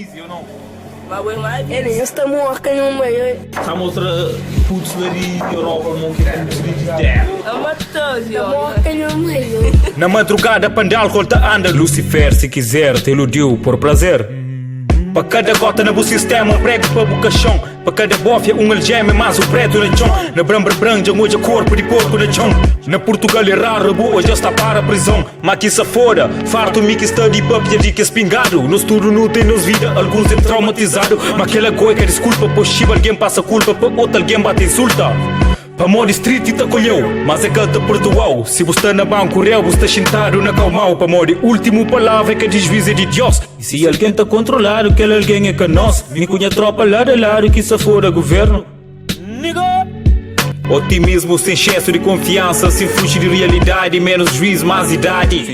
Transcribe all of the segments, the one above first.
easy ou não? Ele está morto no meio. Estamos a putelaria Europa, não queremos dizer. Está morto no meio. Na madrugada, panda álcool tá anda. Lucifer, se quiser, te iludiu por prazer. Para cada gota no sistema, um prego para o caixão. Para cada bofia, algeme, mais o preto na chão. Na branja, hoje corpo de porco na chão. Na Portugal é raro, boa, já está para a prisão. Mas que se fora, farto me que está de papia de que espingado. Nos tudo não tem nos vida, alguns é traumatizado. Mas aquela coisa que desculpa, possível alguém passa culpa, para outro alguém bate insulta. Para modo street te acolheu, mas é que te perdoou. Se você está na banco real, você está sentado na calmau. Para modo último palavra é que desvisa de Deus. E se alguém está controlado, aquele alguém é que nós. Me conha tropa lado a lado que se for a governo. Otimismo sem excesso de confiança, sem fugir de realidade, menos juízo, mais idade.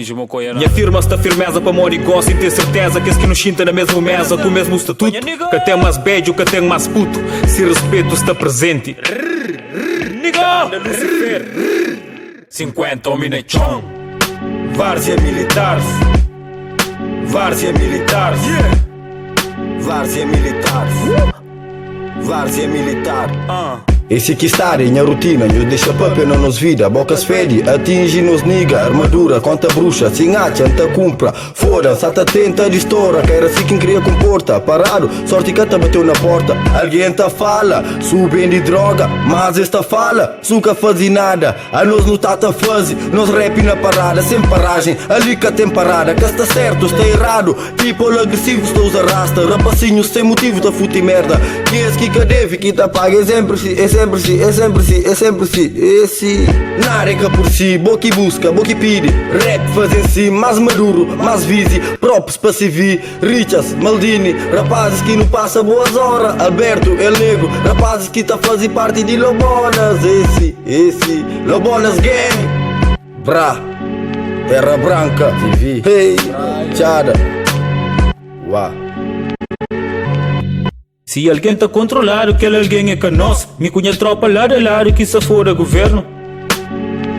Minha firma está firmeza para modo igual, sem ter certeza que esse que nos chinta na mesma mesa, com o mesmo estatuto. Que tem mais beijo, que tem mais puto. Se respeito está presente. 50 homens chão. Várzea militares. Várzea militares. Várzea militares. Várzea militar. Esse que está em a rotina, nos deixa papel, não nos vida. Bocas fede, atinge nos niga. Armadura, conta bruxa, se acha, anta cumpra. Fora, sata tenta de estoura. Que era assim quem queria comporta. Parado, sorte que te bateu na porta. Alguém tá fala, subem de droga. Mas esta fala, nunca fazem nada. A nós não tá a fazer, nós rap na parada. Sem paragem, ali que tem parada. Que está certo, está errado. People agressivo, estou os arrasta. Rapacinhos sem motivo, tá fute merda. Que esse que deve, que tá paga, é sempre si. É sempre si, esse nada que por si, boca e busca, boca e pide. Rap fazem si, mais maduro, mais visi. Props para se vir, Richas, Maldini. Rapazes que não passa boas horas. Alberto, El Negro, rapazes que tá fazendo parte de Lobonas. Esse, Lobonas Gang. Bra, Terra Branca, vivi. Hey, Chada. Uau. Se alguém está controlado, aquele alguém é que nós. Me conha tropa lado a lado que se for a governo.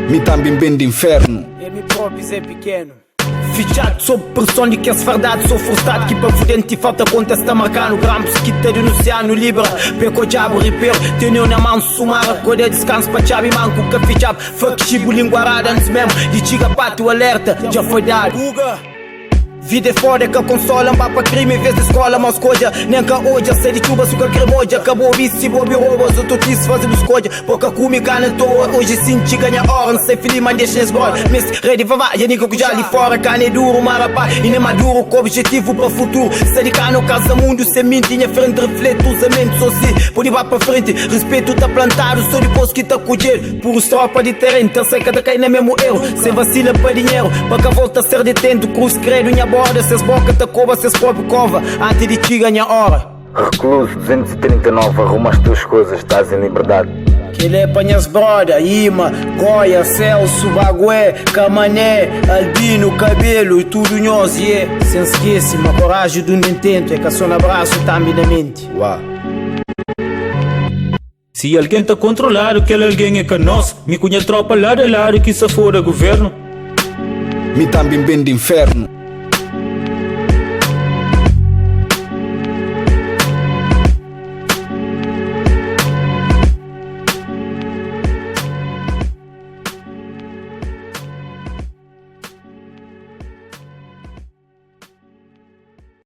Me também bem de inferno. É me próprio é pequeno. Fichado sob pressão de que as verdades sou frustrado. Que para fudente falta conta está marcando. Grampos que te denunciando libera. Peco diabo repair. Tenho na mão sumara. Code descanso para chave manco. Café jab. Fuck chibo linguarada antes mesmo. De chiga pato alerta. Já foi dado. Vida é foda que a consola vai para crime em vez de escola, mas coisa nem que hoje sei de chuva, suca cremoja. Acabou o vício, bobe roubas, eu tô quis fazer escolha. Pouca comica na toa, hoje sim te ganha hora. Não sei filho, mas deixa esbola. Miss, ready, vavá, já nico que já ali fora. Cane duro, marapá, e nem maduro com objetivo para futuro. Sei de cá no casa mundo, semente em frente, reflete os amentos, assim. Pode ir para frente, respeito tá plantado, só depois que tá colher. Puro tropa de terreno, tá seca da cair na mesmo erro. Sem vacila para dinheiro, para que volta a ser detento. Cruz credo, minha borda, seus boca te cova, seus próprios cova. Antes de te ganhar hora. Recluso 239, arruma as tuas coisas, estás em liberdade. Que ele é panhas broda, Ima, Goia, Celso, Bagué, Camané, Albino, Cabelo e tudo nós, yeah. Sem esquecer, uma coragem do intento é que a só abraço também na mente. Uau. Se alguém está controlado, aquele alguém é que nós. Me conha tropa lado a lado que se for a governo. Me também bem de inferno.